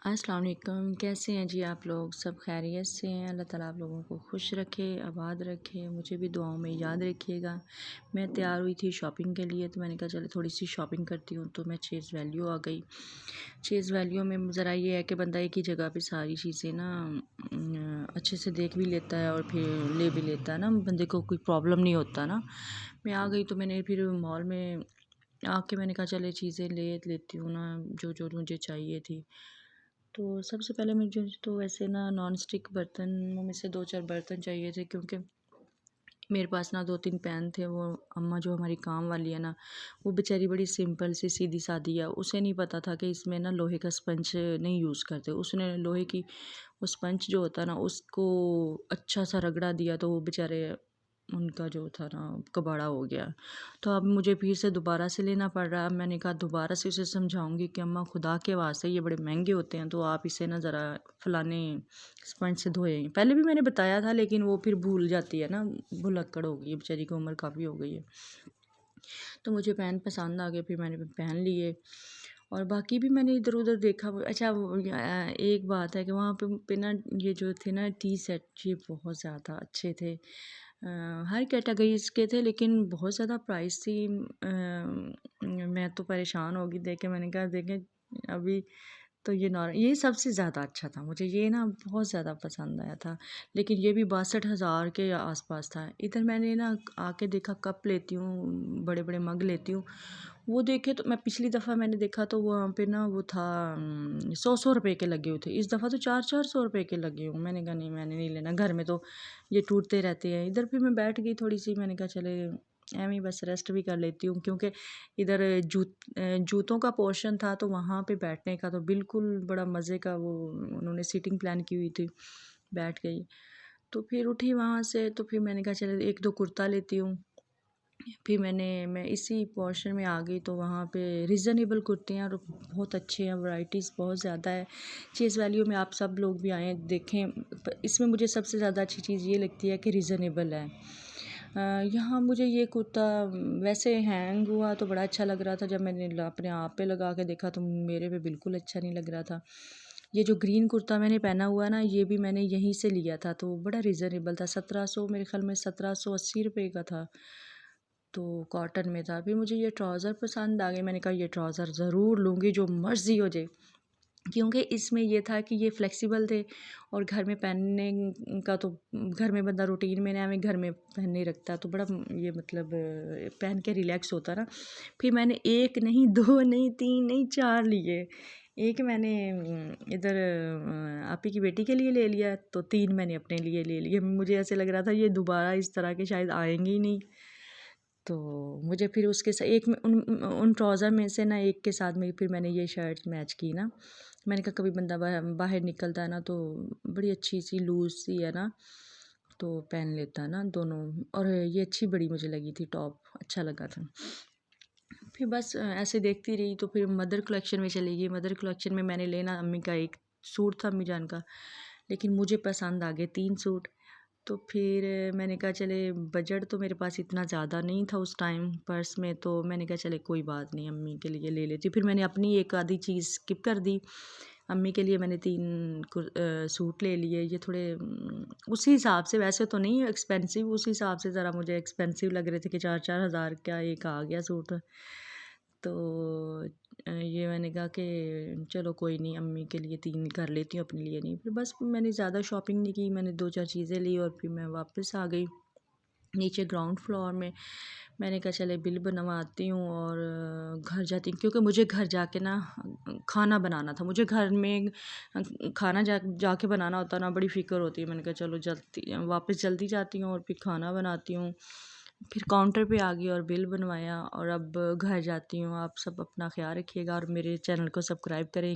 अस्सलाम वालेकुम। कैसे हैं जी आप लोग? सब खैरियत से हैं? अल्लाह ताला आप लोगों को खुश रखे, आबाद रखे। मुझे भी दुआओं में याद रखिएगा। मैं तैयार हुई थी शॉपिंग के लिए, तो मैंने कहा चलो थोड़ी सी शॉपिंग करती हूँ। तो मैं चेज़ वैल्यू आ गई। चेज़ वैल्यू में ज़रा ये है कि बंदा एक ही जगह पे सारी चीज़ें ना अच्छे से देख भी लेता है और फिर ले भी लेता है ना, बंदे को कोई प्रॉब्लम नहीं होता ना। मैं आ गई तो मैंने फिर मॉल में आके मैंने कहा चले चीज़ें ले लेती हूँ ना, जो जो मुझे चाहिए थी। तो सबसे पहले मुझे तो वैसे ना नॉन स्टिक बर्तनों में से 2-4 बर्तन चाहिए थे, क्योंकि मेरे पास ना 2-3 पैन थे। वो अम्मा जो हमारी काम वाली है ना, वो बेचारी बड़ी सिंपल सी सीधी सादी है। उसे नहीं पता था कि इसमें ना लोहे का स्पंज नहीं यूज़ करते। उसने लोहे की वो स्पंज जो होता है ना, उसको अच्छा सा रगड़ा दिया, तो वो बेचारे उनका जो था ना कबाड़ा हो गया। तो अब मुझे फिर से दोबारा से लेना पड़ रहा है। अब मैंने कहा दोबारा से उसे समझाऊंगी कि अम्मा खुदा के वास्ते ये बड़े महंगे होते हैं, तो आप इसे ना ज़रा फलाने स्पंज से धोएं। पहले भी मैंने बताया था, लेकिन वो फिर भूल जाती है ना, भुलक्कड़ हो गई है बेचारी की, उम्र काफ़ी हो गई है। तो मुझे पेन पसंद आ गए, फिर मैंने पहन लिए। और बाकी भी मैंने इधर उधर देखा। अच्छा एक बात है कि वहाँ पे ना ये जो थे ना टी सेट, ये बहुत ज़्यादा अच्छे थे। हर कैटेगरीज के थे, लेकिन बहुत ज़्यादा प्राइस थी। मैं तो परेशान हो गई देख के। मैंने कहा देखें अभी तो ये सबसे ज़्यादा अच्छा था। मुझे ये ना बहुत ज़्यादा पसंद आया था, लेकिन ये भी 62,000 के आसपास था। इधर मैंने ना आके देखा कप लेती हूँ, बड़े बड़े मग लेती हूँ। वो देखे तो मैं पिछली दफ़ा मैंने देखा तो वहाँ पे ना वो था 100 रुपए के लगे हुए थे। इस दफ़ा तो 400 रुपए के लगे हुए। मैंने कहा नहीं, मैंने नहीं लेना, घर में तो ये टूटते रहते हैं। इधर फिर मैं बैठ गई थोड़ी सी, मैंने कहा चले एवं ही बस रेस्ट भी कर लेती हूँ, क्योंकि इधर जूतों का पोर्शन था, तो वहाँ पे बैठने का तो बिल्कुल बड़ा मज़े का वो उन्होंने सीटिंग प्लान की हुई थी। बैठ गई तो फिर उठी वहाँ से, तो फिर मैंने कहा चले 1-2 कुर्ता लेती हूँ। फिर मैं इसी पोर्शन में आ गई, तो वहाँ पे रीज़नेबल कुर्तियाँ और बहुत अच्छे हैं, वैराइटीज़ बहुत ज़्यादा है। चीज़ वैल्यू में आप सब लोग भी आएँ देखें। इसमें मुझे सबसे ज़्यादा अच्छी चीज़ ये लगती है कि रीज़नेबल है। यहाँ मुझे ये कुर्ता वैसे हैंग हुआ तो बड़ा अच्छा लग रहा था। जब मैंने अपने आप पे लगा के देखा तो मेरे पे बिल्कुल अच्छा नहीं लग रहा था। ये जो ग्रीन कुर्ता मैंने पहना हुआ ना, ये भी मैंने यहीं से लिया था, तो बड़ा रीज़नेबल था। 1700, मेरे ख्याल में 1780 रुपये का था, तो कॉटन में था। फिर मुझे ये ट्राउज़र पसंद आ गए। मैंने कहा ये ट्राउज़र ज़रूर लूँगी, जो मर्ज़ी हो जाए, क्योंकि इसमें ये था कि ये फ्लेक्सिबल थे और घर में पहनने का तो घर में बंदा रूटीन में ना हमें घर में पहनने रखता, तो बड़ा ये मतलब पहन के रिलैक्स होता ना। फिर मैंने एक नहीं, दो नहीं, तीन नहीं, 4 लिए। एक मैंने इधर आपी की बेटी के लिए ले लिया, तो 3 मैंने अपने लिए ले लिए। मुझे ऐसे लग रहा था ये दोबारा इस तरह के शायद आएंगे ही नहीं। तो मुझे फिर उसके साथ एक में उन ट्राउज़र में से ना एक के साथ में फिर मैंने ये शर्ट मैच की ना। मैंने कहा कभी बंदा बाहर निकलता है ना, तो बड़ी अच्छी सी लूज़ सी है ना, तो पहन लेता है ना दोनों। और ये अच्छी बड़ी मुझे लगी थी, टॉप अच्छा लगा था। फिर बस ऐसे देखती रही, तो फिर मदर कलेक्शन में चली गई। मदर कलेक्शन में मैंने लेना अम्मी का एक सूट था, अम्मी जान का, लेकिन मुझे पसंद आ गए 3 सूट। तो फिर मैंने कहा चले, बजट तो मेरे पास इतना ज़्यादा नहीं था उस टाइम पर्स में, तो मैंने कहा चले कोई बात नहीं, अम्मी के लिए ले लेती। फिर मैंने अपनी एक आधी चीज़ स्किप कर दी। अम्मी के लिए मैंने 3 सूट ले लिए। ये थोड़े उसी हिसाब से, वैसे तो नहीं एक्सपेंसिव, उस हिसाब से ज़रा मुझे एक्सपेंसिव लग रहे थे कि 4-4 हज़ार का एक आ गया सूट। तो ये मैंने कहा कि चलो कोई नहीं, अम्मी के लिए 3 कर लेती हूँ, अपने लिए नहीं। फिर बस मैंने ज़्यादा शॉपिंग नहीं की, मैंने 2-4 चीज़ें ली और फिर मैं वापस आ गई नीचे ग्राउंड फ्लोर में। मैंने कहा चले बिल बनवाती हूँ और घर जाती हूँ, क्योंकि मुझे घर जाके ना खाना बनाना था। मुझे घर में खाना जाके बनाना होता ना, बड़ी फ़िक्र होती है। मैंने कहा चलो जल्दी वापस जल्दी जाती हूँ और फिर खाना बनाती हूँ। फिर काउंटर पे आ गई और बिल बनवाया और अब घर जाती हूँ। आप सब अपना ख्याल रखिएगा और मेरे चैनल को सब्सक्राइब करें।